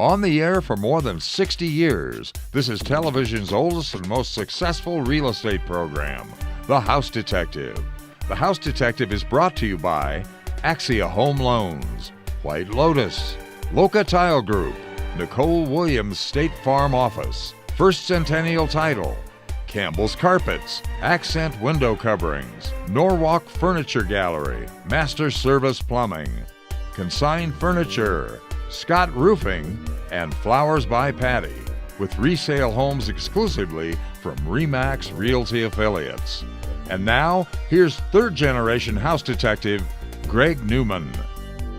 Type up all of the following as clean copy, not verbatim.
On the air for more than 60 years, this is television's oldest and most successful real estate program, The House Detective. The House Detective is brought to you by Axia Home Loans, White Lotus, Loca Tile Group, Nicole Williams State Farm Office, First Centennial Title, Campbell's Carpets, Accent Window Coverings, Norwalk Furniture Gallery, Master Service Plumbing, Consign Furniture, Scott Roofing, and Flowers by Patty, with resale homes exclusively from RE/MAX Realty Affiliates. And now, here's third-generation house detective Greg Newman.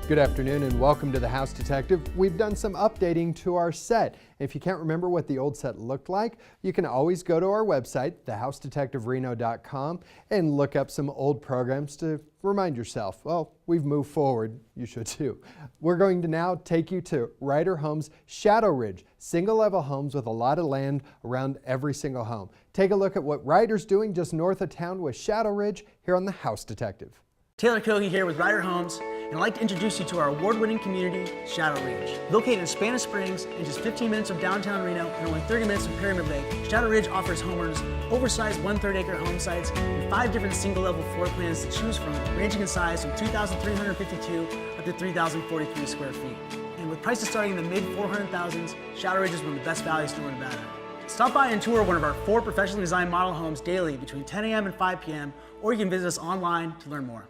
Good afternoon and welcome to the House Detective. We've done some updating to our set. If you can't remember what the old set looked like, you can always go to our website, thehousedetectivereno.com, and look up some old programs to remind yourself, well, we've moved forward. You should too. We're going to now take you to Ryder Homes Shadow Ridge, single-level homes with a lot of land around every single home. Take a look at what Ryder's doing just north of town with Shadow Ridge here on the House Detective. Taylor Kogi here with Ryder Homes, and I'd like to introduce you to our award-winning community, Shadow Ridge. Located in Spanish Springs and just 15 minutes from downtown Reno and only 30 minutes from Pyramid Lake, Shadow Ridge offers homeowners oversized 1/3 acre home sites and 5 different single-level floor plans to choose from, ranging in size from 2,352 up to 3,043 square feet. And with prices starting in the mid-400,000s, Shadow Ridge is one of the best values in Nevada. Stop by and tour one of our 4 professionally designed model homes daily between 10 a.m. and 5 p.m., or you can visit us online to learn more.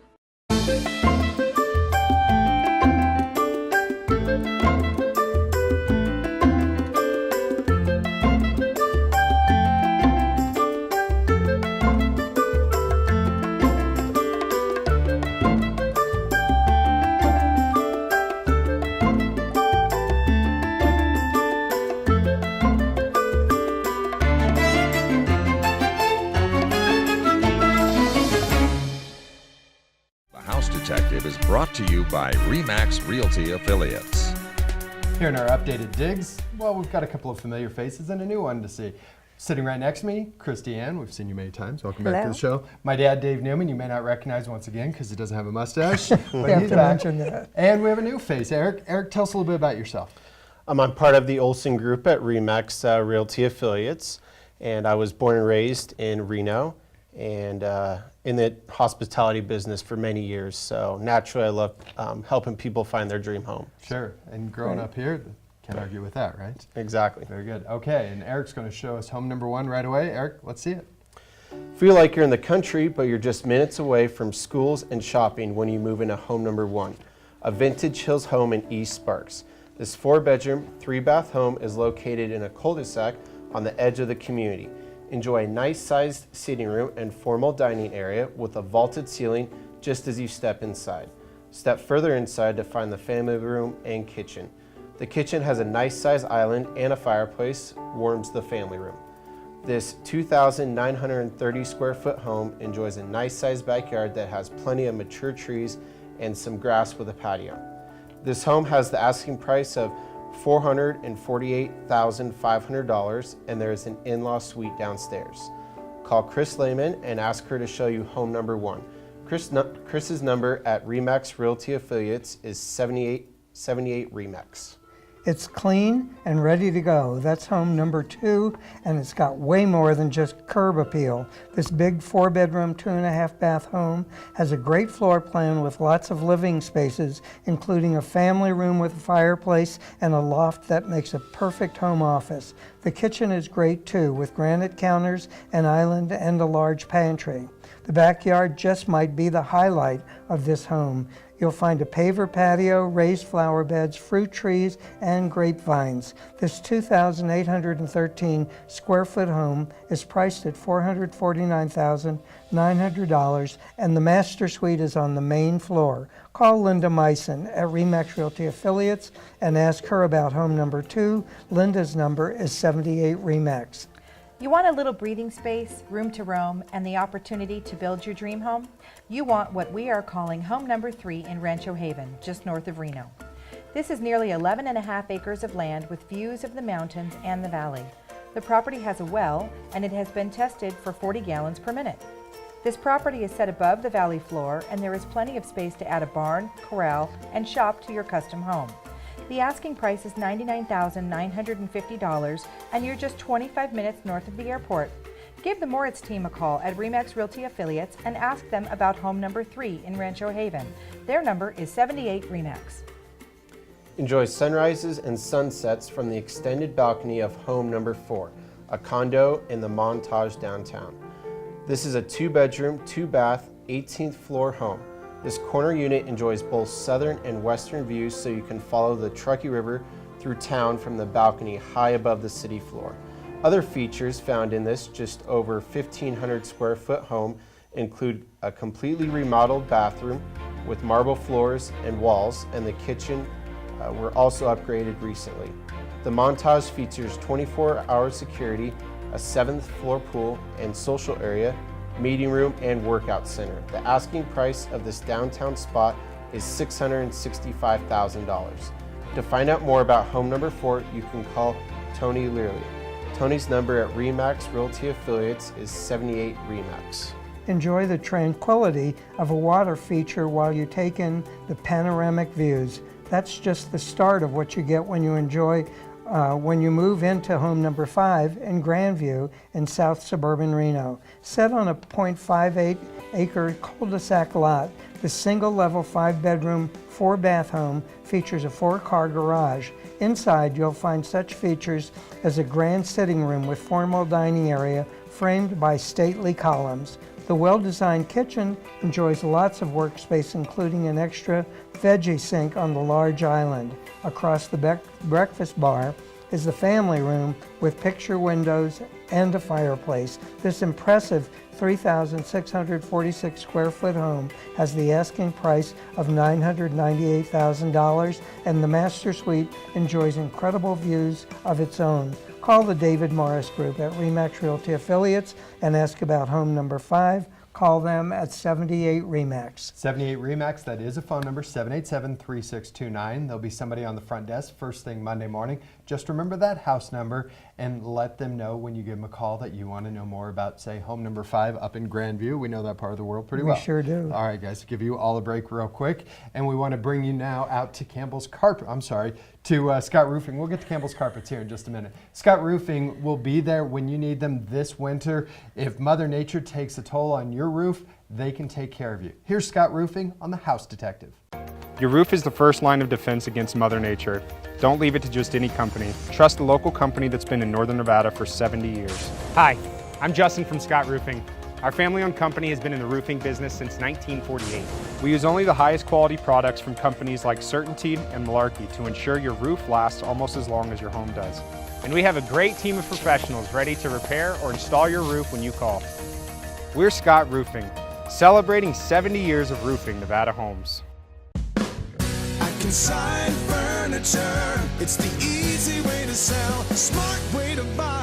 Detective is brought to you by RE/MAX Realty Affiliates. Here in our updated digs, well, we've got a couple of familiar faces and a new one to see. Sitting right next to me, Christy Ann. We've seen you many times. Welcome back to the show. My dad, Dave Newman, you may not recognize once again because he doesn't have a mustache. But he's back. And we have a new face, Eric. Eric, tell us a little bit about yourself. I'm part of the Olson Group at RE/MAX Realty Affiliates, and I was born and raised in Reno, and in the hospitality business for many years. So naturally, I love helping people find their dream home. Sure, and growing up here, can't argue with that, right? Exactly. Very good. Okay, and Eric's going to show us home number 1 right away. Eric, let's see it. Feel like you're in the country, but you're just minutes away from schools and shopping when you move into home number 1, a Vintage Hills home in East Sparks. This 4-bedroom, 3-bath home is located in a cul-de-sac on the edge of the community. Enjoy a nice-sized sitting room and formal dining area with a vaulted ceiling just as you step inside. Step further inside to find the family room and kitchen. The kitchen has a nice-sized island and a fireplace, warms the family room. This 2,930 square foot home enjoys a nice-sized backyard that has plenty of mature trees and some grass with a patio. This home has the asking price of $448,500, and there is an in-law suite downstairs. Call Chris Lehman and ask her to show you home number 1. Chris's number at RE/MAX Realty Affiliates is 7878 RE/MAX. It's clean and ready to go. That's home number 2, and it's got way more than just curb appeal. This big 4-bedroom, 2.5-bath home has a great floor plan with lots of living spaces, including a family room with a fireplace and a loft that makes a perfect home office. The kitchen is great too, with granite counters, an island, and a large pantry. The backyard just might be the highlight of this home. You'll find a paver patio, raised flower beds, fruit trees, and grapevines. This 2,813 square foot home is priced at $449,900, and the master suite is on the main floor. Call Linda Meissen at RE/MAX Realty Affiliates and ask her about home number 2. Linda's number is 78 RE/MAX. You want a little breathing space, room to roam, and the opportunity to build your dream home? You want what we are calling home number 3 in Rancho Haven, just north of Reno. This is nearly 11.5 acres of land with views of the mountains and the valley. The property has a well, and it has been tested for 40 gallons per minute. This property is set above the valley floor, and there is plenty of space to add a barn, corral, and shop to your custom home. The asking price is $99,950 and you're just 25 minutes north of the airport. Give the Moritz team a call at RE/MAX Realty Affiliates and ask them about home number 3 in Rancho Haven. Their number is 78 RE/MAX. Enjoy sunrises and sunsets from the extended balcony of home number 4, a condo in the Montage downtown. This is a 2-bedroom, 2-bath, 18th floor home. This corner unit enjoys both southern and western views, so you can follow the Truckee River through town from the balcony high above the city floor. Other features found in this just over 1,500 square foot home include a completely remodeled bathroom with marble floors and walls, and the kitchen were also upgraded recently. The Montage features 24-hour security, a 7th floor pool and social area, meeting room, and workout center. The asking price of this downtown spot is $665,000. To find out more about home number 4, you can call Tony Learley. Tony's number at RE/MAX Realty Affiliates is 78 RE/MAX. Enjoy the tranquility of a water feature while you take in the panoramic views. That's just the start of what you get when you move into home number 5 in Grandview in South Suburban Reno. Set on a 0.58 acre cul-de-sac lot, the single-level 5-bedroom, 4-bath home features a 4-car garage. Inside, you'll find such features as a grand sitting room with formal dining area framed by stately columns. The well-designed kitchen enjoys lots of workspace, including an extra veggie sink on the large island. Across the breakfast bar is the family room with picture windows and a fireplace. This impressive 3,646 square foot home has the asking price of $998,000, and the master suite enjoys incredible views of its own. Call the David Morris Group at RE/MAX Realty Affiliates and ask about home number 5. Call them at 78 RE/MAX. 78 RE/MAX, that is a phone number, 787-3629. There'll be somebody on the front desk first thing Monday morning. Just remember that house number and let them know when you give them a call that you want to know more about, say, home number 5 up in Grandview. We know that part of the world pretty well. We sure do. All right, guys, give you all a break real quick. And we want to bring you now out to Campbell's Carpet. To Scott Roofing. We'll get to Campbell's Carpets here in just a minute. Scott Roofing will be there when you need them this winter. If Mother Nature takes a toll on your roof, they can take care of you. Here's Scott Roofing on The House Detective. Your roof is the first line of defense against Mother Nature. Don't leave it to just any company. Trust a local company that's been in Northern Nevada for 70 years. Hi, I'm Justin from Scott Roofing. Our family-owned company has been in the roofing business since 1948. We use only the highest quality products from companies like CertainTeed and Malarkey to ensure your roof lasts almost as long as your home does. And we have a great team of professionals ready to repair or install your roof when you call. We're Scott Roofing, celebrating 70 years of roofing Nevada homes. At Consign Furniture, it's the easy way to sell, smart way to buy.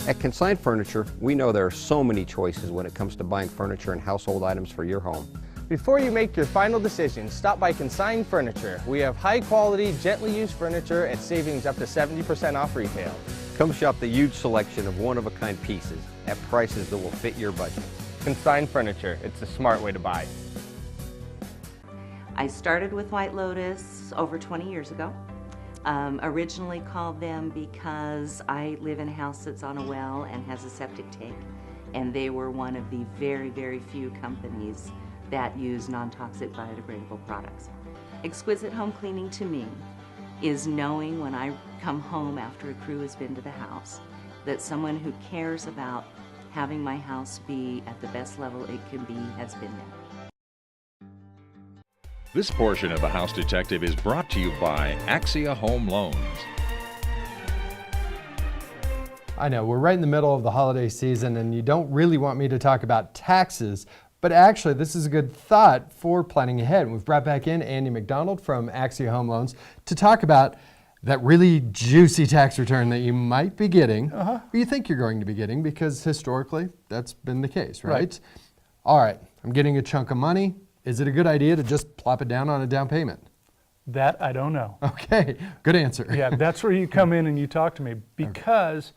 At Consign Furniture, we know there are so many choices when it comes to buying furniture and household items for your home. Before you make your final decision, stop by Consign Furniture. We have high quality, gently used furniture at savings up to 70% off retail. Come shop the huge selection of one-of-a-kind pieces at prices that will fit your budget. Consign Furniture, it's a smart way to buy. I started with White Lotus over 20 years ago. Originally called them because I live in a house that's on a well and has a septic tank, and they were one of the very, very few companies that use non-toxic biodegradable products. Exquisite home cleaning to me is knowing when I come home after a crew has been to the house that someone who cares about having my house be at the best level it can be has been there. This portion of The House Detective is brought to you by Axia Home Loans. I know, we're right in the middle of the holiday season and you don't really want me to talk about taxes, but actually this is a good thought for planning ahead. We've brought back in Andy McDonald from Axia Home Loans to talk about that really juicy tax return that you might be getting, or you think you're going to be getting, because historically that's been the case, right? All right, I'm getting a chunk of money. Is it a good idea to just plop it down on a down payment? That I don't know. Okay, good answer. Yeah, that's where you come in and you talk to me, because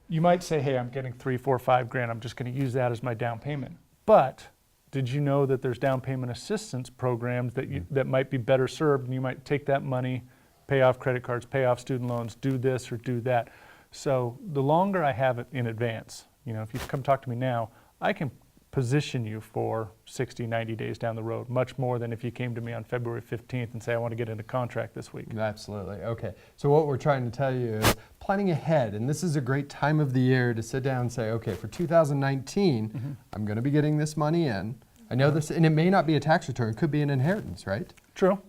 you might say, hey, I'm getting $3, $4, $5 grand. I'm just going to use that as my down payment. But Did you know that there's down payment assistance programs that that might be better served, and you might take that money, pay off credit cards, pay off student loans, do this or do that. So the longer I have it in advance, if you come talk to me now, I can position you for 60, 90 days down the road, much more than if you came to me on February 15th and say, I want to get into contract this week. Absolutely. Okay. So what we're trying to tell you is planning ahead, and this is a great time of the year to sit down and say, okay, for 2019, I'm going to be getting this money in. I know this, and it may not be a tax return, it could be an inheritance, right? True.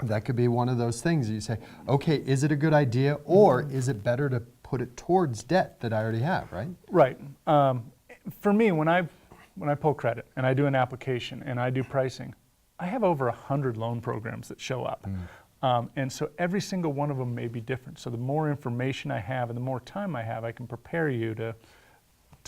That could be one of those things. You say, okay, is it a good idea, or is it better to put it towards debt that I already have, right? Right. For me, when I pull credit and I do an application and I do pricing, I have over 100 loan programs that show up. And so every single one of them may be different. So the more information I have and the more time I have, I can prepare you to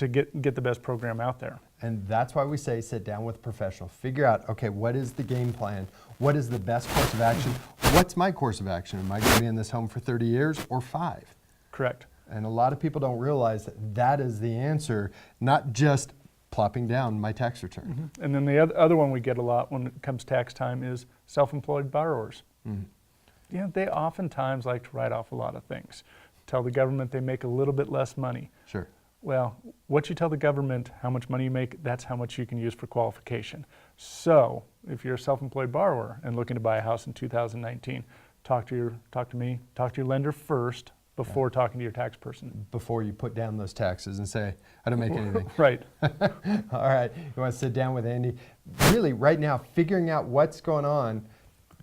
get the best program out there. And that's why we say sit down with a professional. Figure out, okay, what is the game plan? What is the best course of action? What's my course of action? Am I going to be in this home for 30 years or 5? Correct. And a lot of people don't realize that that is the answer, not just plopping down my tax return. And then the other one we get a lot when it comes tax time is self-employed borrowers. They oftentimes like to write off a lot of things. Tell the government they make a little bit less money. Sure. Well, what you tell the government how much money you make, that's how much you can use for qualification. So if you're a self-employed borrower and looking to buy a house in 2019, talk to me, talk to your lender first before talking to your tax person. Before you put down those taxes and say, I don't make anything. Right. All right, you want to sit down with Andy. Really, right now, figuring out what's going on,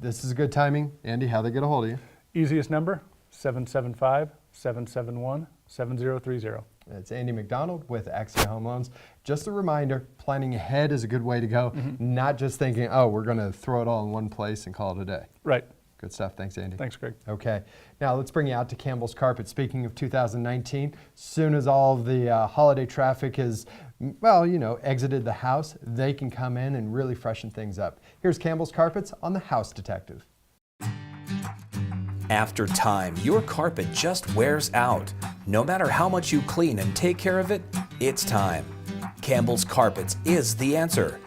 this is good timing. Andy, how they get a hold of you? Easiest number, 775-771-7030. It's Andy McDonald with Axia Home Loans. Just a reminder, planning ahead is a good way to go, not just thinking, oh, we're going to throw it all in one place and call it a day. Right. Good stuff. Thanks, Andy. Thanks, Greg. Okay. Now let's bring you out to Campbell's Carpet. Speaking of 2019, soon as all the holiday traffic has, exited the house, they can come in and really freshen things up. Here's Campbell's Carpets on The House Detective. After time, your carpet just wears out. No matter how much you clean and take care of it, it's time. Campbell's Carpets is the answer.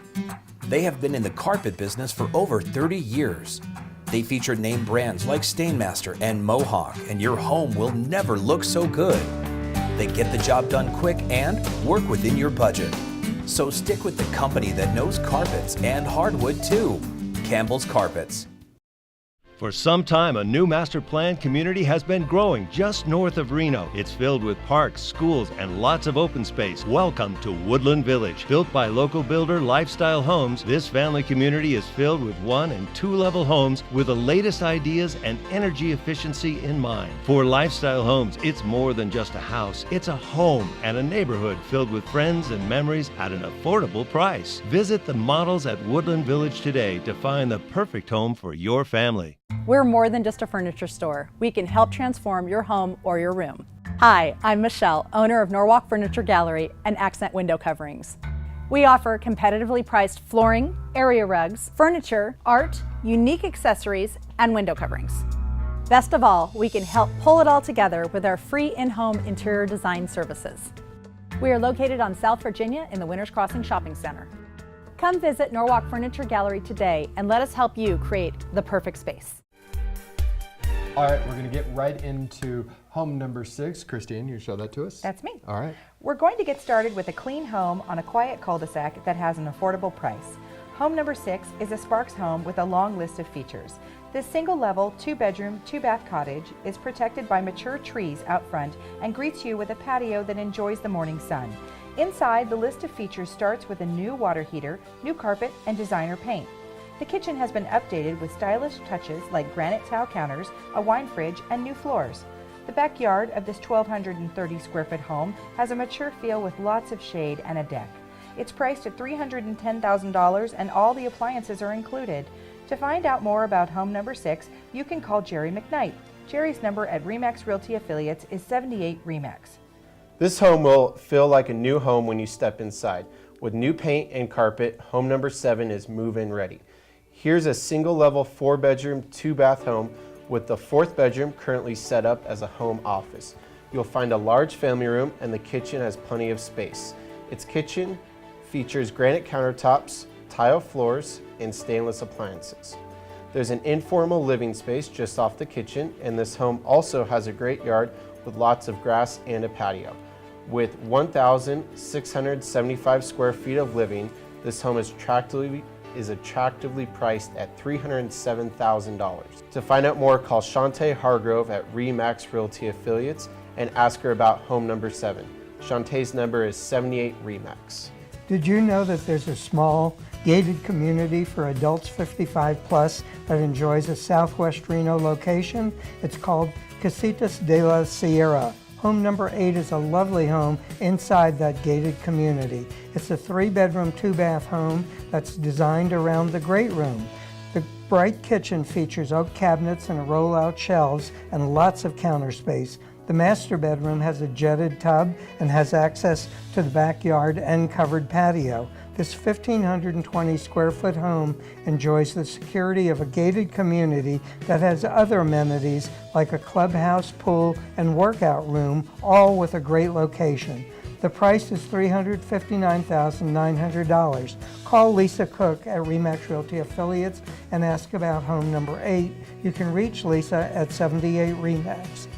They have been in the carpet business for over 30 years. They feature name brands like Stainmaster and Mohawk, and your home will never look so good. They get the job done quick and work within your budget. So stick with the company that knows carpets and hardwood too, Campbell's Carpets. For some time, a new master plan community has been growing just north of Reno. It's filled with parks, schools, and lots of open space. Welcome to Woodland Village. Built by local builder Lifestyle Homes, this family community is filled with 1- and 2-level homes with the latest ideas and energy efficiency in mind. For Lifestyle Homes, it's more than just a house. It's a home and a neighborhood filled with friends and memories at an affordable price. Visit the models at Woodland Village today to find the perfect home for your family. We're more than just a furniture store. We can help transform your home or your room. Hi, I'm Michelle, owner of Norwalk Furniture Gallery and Accent Window Coverings. We offer competitively priced flooring, area rugs, furniture, art, unique accessories, and window coverings. Best of all, we can help pull it all together with our free in-home interior design services. We are located on South Virginia in the Winters Crossing Shopping Center. Come visit Norwalk Furniture Gallery today and let us help you create the perfect space. All right, we're going to get right into home number 6. Christine, you show that to us? That's me. All right. We're going to get started with a clean home on a quiet cul-de-sac that has an affordable price. Home number 6 is a Sparks home with a long list of features. This single-level, 2-bedroom, 2-bath cottage is protected by mature trees out front and greets you with a patio that enjoys the morning sun. Inside, the list of features starts with a new water heater, new carpet, and designer paint. The kitchen has been updated with stylish touches like granite tile counters, a wine fridge, and new floors. The backyard of this 1,230 square foot home has a mature feel with lots of shade and a deck. It's priced at $310,000 and all the appliances are included. To find out more about home number 6, you can call Jerry McKnight. Jerry's number at RE/MAX Realty Affiliates is 78 RE/MAX. This home will feel like a new home when you step inside. With new paint and carpet, home number 7 is move-in ready. Here's a single-level 4-bedroom, 2-bath home with the 4th bedroom currently set up as a home office. You'll find a large family room and the kitchen has plenty of space. Its kitchen features granite countertops, tile floors, and stainless appliances. There's an informal living space just off the kitchen, and this home also has a great yard with lots of grass and a patio. With 1,675 square feet of living, this home is attractively priced at $307,000. To find out more, call Shantae Hargrove at RE/MAX Realty Affiliates and ask her about home number 7. Shantae's number is 78 RE/MAX. Did you know that there's a small gated community for adults 55 plus that enjoys a Southwest Reno location? It's called Casitas de la Sierra. Home number 8 is a lovely home inside that gated community. It's a 3-bedroom, 2-bath home that's designed around the great room. The bright kitchen features oak cabinets and roll-out shelves and lots of counter space. The master bedroom has a jetted tub and has access to the backyard and covered patio. This 1,520 square foot home enjoys the security of a gated community that has other amenities like a clubhouse, pool, and workout room, all with a great location. The price is $359,900. Call Lisa Cook at RE/MAX Realty Affiliates and ask about home number 8. You can reach Lisa at 78 RE/MAX.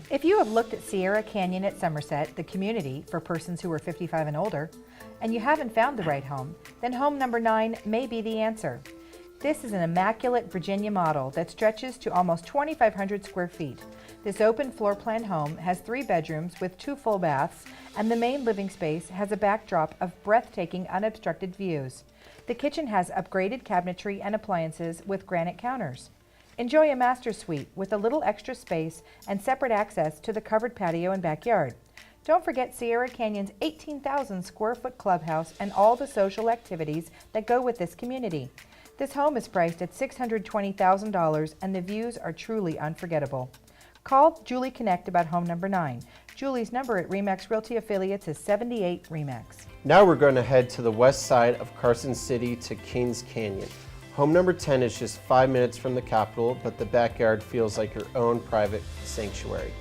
If you have looked at Sierra Canyon at Somerset, the community for persons who are 55 and older, and you haven't found the right home, then home number 9 may be the answer. This is an immaculate Virginia model that stretches to almost 2,500 square feet. This open floor plan home has 3 bedrooms with 2 full baths, and the main living space has a backdrop of breathtaking unobstructed views. The kitchen has upgraded cabinetry and appliances with granite counters. Enjoy a master suite with a little extra space and separate access to the covered patio and backyard. Don't forget Sierra Canyon's 18,000 square foot clubhouse and all the social activities that go with this community. This home is priced at $620,000 and the views are truly unforgettable. Call Julie Connect about home number 9. Julie's number at RE/MAX Realty Affiliates is 78 RE/MAX. Now we're going to head to the west side of Carson City to Kings Canyon. Home number 10 is just 5 minutes from the Capitol, but the backyard feels like your own private sanctuary.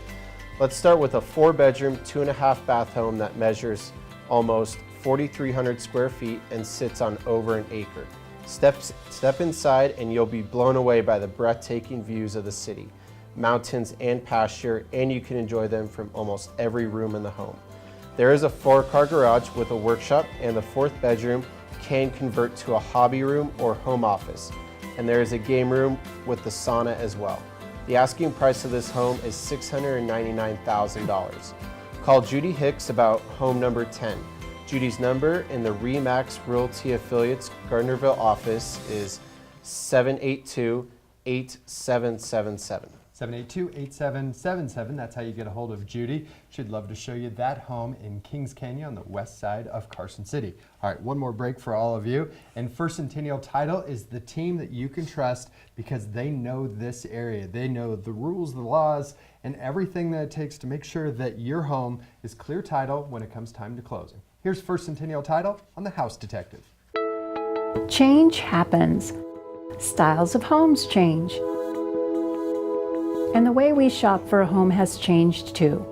Let's start with a 4-bedroom, 2.5-bath home that measures almost 4,300 square feet and sits on over an acre. Step inside and you'll be blown away by the breathtaking views of the city, mountains and pasture, and you can enjoy them from almost every room in the home. There is a 4-car garage with a workshop, and the 4th bedroom can convert to a hobby room or home office, and there is a game room with the sauna as well. The asking price of this home is $699,000. Call Judy Hicks about home number 10. Judy's number in the RE/MAX Realty Affiliates Gardnerville office is 782-8777. 782-8777. That's how you get a hold of Judy. She'd love to show you that home in Kings Canyon on the west side of Carson City. All right, one more break for all of you. And First Centennial Title is the team that you can trust because they know this area. They know the rules, the laws, and everything that it takes to make sure that your home is clear title when it comes time to closing. Here's First Centennial Title on The House Detective. Change happens. Styles of homes change. And the way we shop for a home has changed too.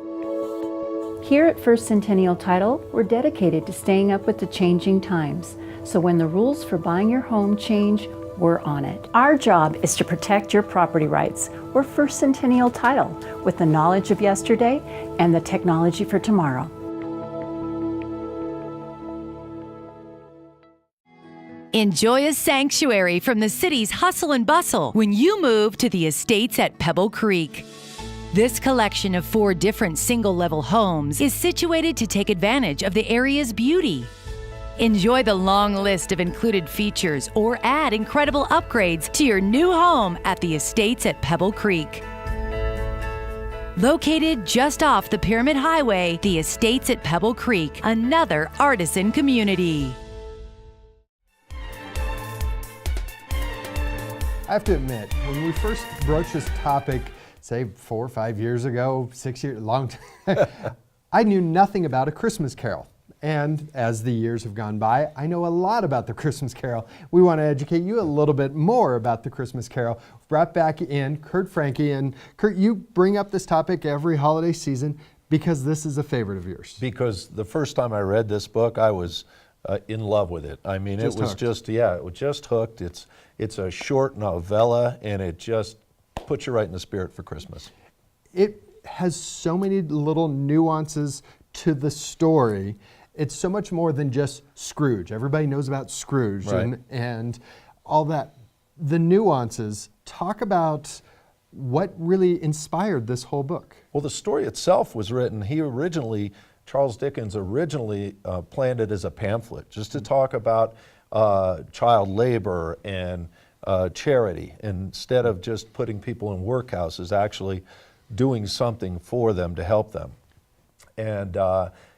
Here at First Centennial Title, we're dedicated to staying up with the changing times. So when the rules for buying your home change, we're on it. Our job is to protect your property rights. We're First Centennial Title, with the knowledge of yesterday and the technology for tomorrow. Enjoy a sanctuary from the city's hustle and bustle when you move to the Estates at Pebble Creek. This collection of 4 different single-level homes is situated to take advantage of the area's beauty. Enjoy the long list of included features or add incredible upgrades to your new home at the Estates at Pebble Creek. Located just off the Pyramid Highway, the Estates at Pebble Creek, another artisan community. I have to admit, when we first broached this topic, say 4 or 5 years ago, 6 years, long time, I knew nothing about A Christmas Carol. And as the years have gone by, I know a lot about the Christmas Carol. We want to educate you a little bit more about the Christmas Carol. Brought back in Kurt Franke. And Kurt, you bring up this topic every holiday season because this is a favorite of yours. Because the first time I read this book, I was in love with it. I mean, Just it was hooked. just, yeah, it was just hooked. It's a short novella, and it just puts you right in the spirit for Christmas. It has so many little nuances to the story. It's so much more than just Scrooge. Everybody knows about Scrooge Right. and all that. The nuances, talk about what really inspired this whole book. Well, the story itself was written, Charles Dickens originally planned it as a pamphlet, just to talk about child labor and charity, instead of just putting people in workhouses, actually doing something for them to help them. And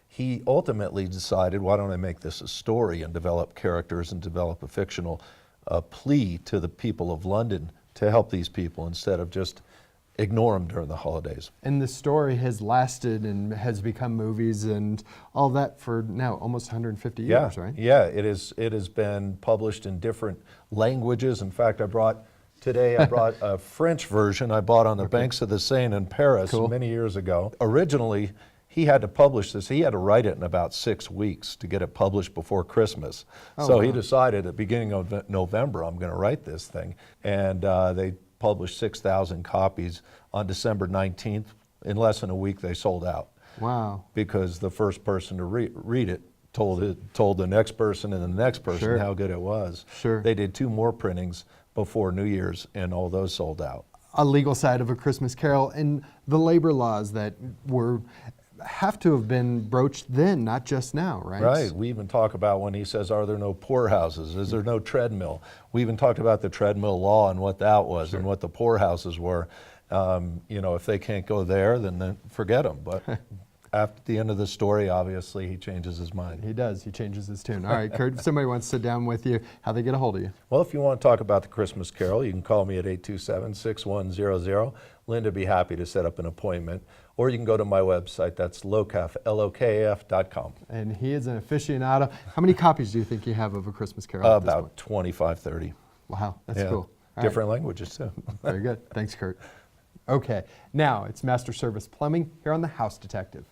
he ultimately decided, why don't I make this a story and develop characters and develop a fictional plea to the people of London to help these people instead of just ignore them during the holidays. And the story has lasted and has become movies and all that for now almost 150 years, right? Yeah, it has been published in different languages. In fact, today I brought a French version I bought on the banks of the Seine in Paris many years ago. Originally, he had to publish this. He had to write it in about 6 weeks to get it published before Christmas. So he decided at the beginning of November, I'm going to write this thing. And they published 6,000 copies on December 19th. In less than a week, they sold out. Wow. Because the first person to read it told the next person and the next person how good it was. Sure. They did 2 more printings before New Year's, and all those sold out. A legal side of A Christmas Carol and the labor laws that have to have been broached then, not just now, right? Right. We even talk about when he says, are there no poorhouses? Is there no treadmill? We even talked about the treadmill law and what that was and what the poorhouses were. If they can't go there, then forget them. But after the end of the story, obviously, he changes his mind. He does. He changes his tune. All right, Kurt, if somebody wants to sit down with you, how they get a hold of you? Well, if you want to talk about the Christmas Carol, you can call me at 827-6100. Linda would be happy to set up an appointment. Or you can go to my website, that's lokaf, LOKAF.com. And he is an aficionado. How many copies do you think you have of A Christmas Carol at this point? About 25, 30. Wow, that's cool. All Different languages, too. Very good. Thanks, Kurt. Okay, now it's Master Service Plumbing here on The House Detective.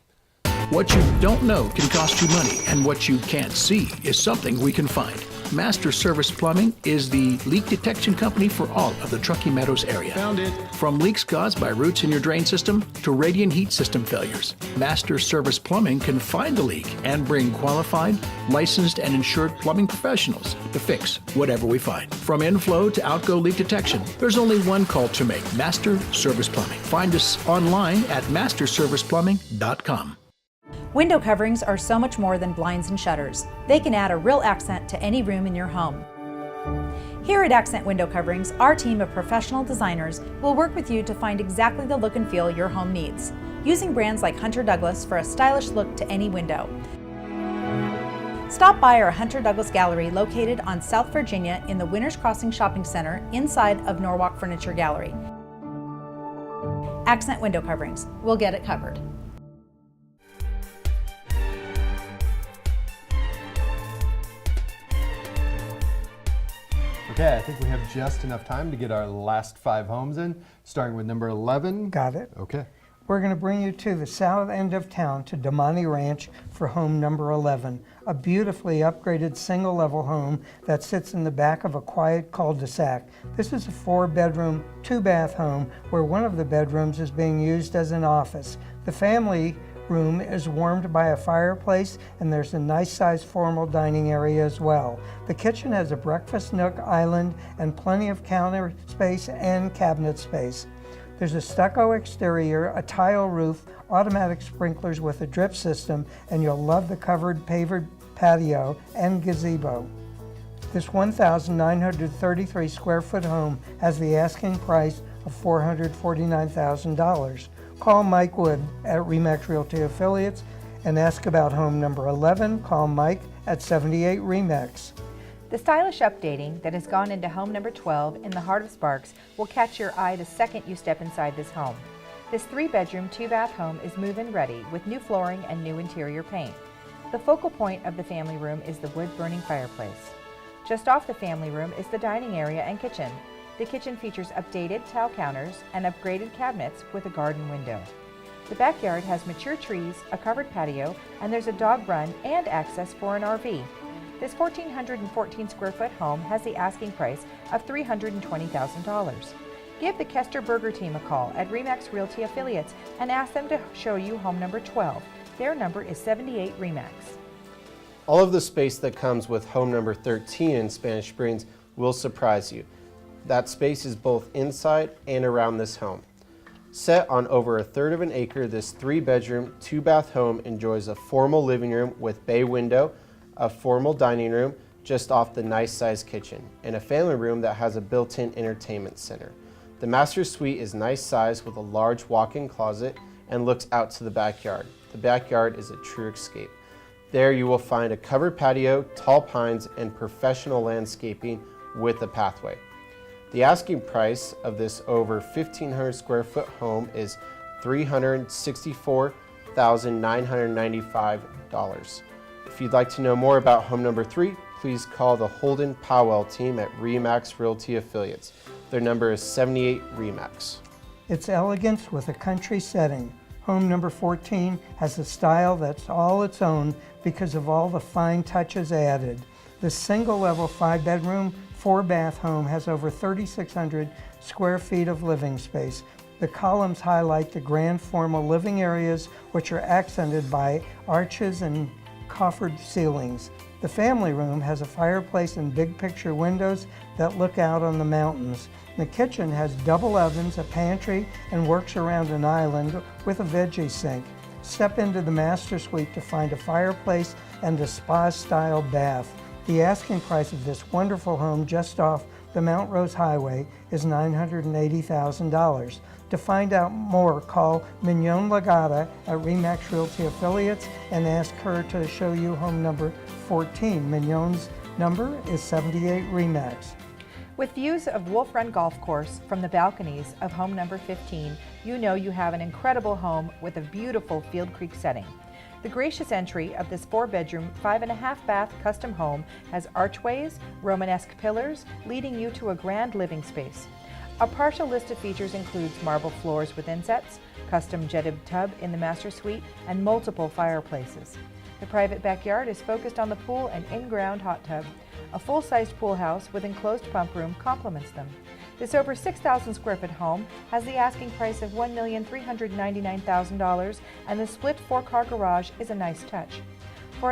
What you don't know can cost you money, and what you can't see is something we can find. Master Service Plumbing is the leak detection company for all of the Truckee Meadows area. Found it. From leaks caused by roots in your drain system to radiant heat system failures, Master Service Plumbing can find the leak and bring qualified, licensed, and insured plumbing professionals to fix whatever we find. From inflow to outgo leak detection, there's only one call to make: Master Service Plumbing. Find us online at masterserviceplumbing.com. Window coverings are so much more than blinds and shutters. They can add a real accent to any room in your home. Here at Accent Window Coverings, our team of professional designers will work with you to find exactly the look and feel your home needs, using brands like Hunter Douglas for a stylish look to any window. Stop by our Hunter Douglas Gallery located on South Virginia in the Winners Crossing Shopping Center inside of Norwalk Furniture Gallery. Accent Window Coverings. We'll get it covered. Okay, I think we have just enough time to get our last 5 homes in, starting with number 11. Got it. Okay. We're going to bring you to the south end of town to Damani Ranch for home number 11, a beautifully upgraded single-level home that sits in the back of a quiet cul-de-sac. This is a 4-bedroom, 2-bath home where one of the bedrooms is being used as an office. The family room is warmed by a fireplace, and there's a nice-sized formal dining area as well. The kitchen has a breakfast nook island and plenty of counter space and cabinet space. There's a stucco exterior, a tile roof, automatic sprinklers with a drip system, and you'll love the covered pavered patio and gazebo. This 1,933 square foot home has the asking price of $449,000. Call Mike Wood at RE/MAX Realty Affiliates and ask about home number 11. Call Mike at 78 RE/MAX. The stylish updating that has gone into home number 12 in the heart of Sparks will catch your eye the second you step inside this home. This 3-bedroom, 2-bath home is move-in ready with new flooring and new interior paint. The focal point of the family room is the wood-burning fireplace. Just off the family room is the dining area and kitchen. The kitchen features updated tile counters and upgraded cabinets with a garden window. The backyard has mature trees, a covered patio, and there's a dog run and access for an RV. This 1,414 square foot home has the asking price of $320,000. Give the Kester Berger team a call at RE/MAX Realty Affiliates and ask them to show you home number 12. Their number is 78 RE/MAX. All of the space that comes with home number 13 in Spanish Springs will surprise you. That space is both inside and around this home. Set on over 1/3 of an acre, this 3-bedroom, 2-bath home enjoys a formal living room with bay window, a formal dining room just off the nice-sized kitchen, and a family room that has a built-in entertainment center. The master suite is nice size with a large walk-in closet and looks out to the backyard. The backyard is a true escape. There you will find a covered patio, tall pines, and professional landscaping with a pathway. The asking price of this over 1,500 square foot home is $364,995. If you'd like to know more about home number 3, please call the Holden Powell team at RE/MAX Realty Affiliates. Their number is 78 RE/MAX. It's elegance with a country setting. Home number 14 has a style that's all its own because of all the fine touches added. This single-level 5-bedroom, 4-bath home has over 3,600 square feet of living space. The columns highlight the grand formal living areas, which are accented by arches and coffered ceilings. The family room has a fireplace and big picture windows that look out on the mountains. The kitchen has double ovens, a pantry, and works around an island with a veggie sink. Step into the master suite to find a fireplace and a spa-style bath. The asking price of this wonderful home just off the Mount Rose Highway is $980,000. To find out more, call Mignon Lagata at RE/MAX Realty Affiliates and ask her to show you home number 14. Mignon's number is 78 RE/MAX. With views of Wolf Run Golf Course from the balconies of home number 15, you know you have an incredible home with a beautiful Field Creek setting. The gracious entry of this 4-bedroom, 5.5-bath custom home has archways, Romanesque pillars, leading you to a grand living space. A partial list of features includes marble floors with insets, custom jetted tub in the master suite, and multiple fireplaces. The private backyard is focused on the pool and in-ground hot tub. A full-sized pool house with enclosed pump room complements them. This over 6,000 square foot home has the asking price of $1,399,000, and the split 4-car garage is a nice touch. For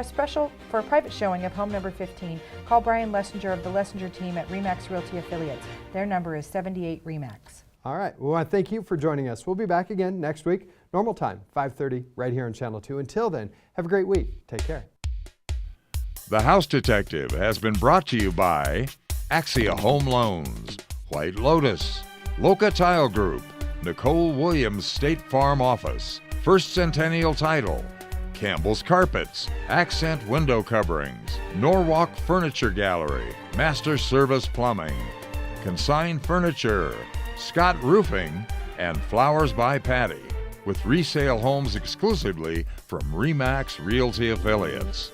a private showing of home number 15, call Brian Lessinger of the Lessinger team at RE/MAX Realty Affiliates. Their number is 78 RE/MAX. All right, we want to thank you for joining us. We'll be back again next week, normal time, 5:30, right here on Channel 2. Until then, have a great week. Take care. The House Detective has been brought to you by Axia Home Loans, White Lotus, Loca Tile Group, Nicole Williams State Farm Office, First Centennial Title, Campbell's Carpets, Accent Window Coverings, Norwalk Furniture Gallery, Master Service Plumbing, Consign Furniture, Scott Roofing, and Flowers by Patty, with resale homes exclusively from RE/MAX Realty Affiliates.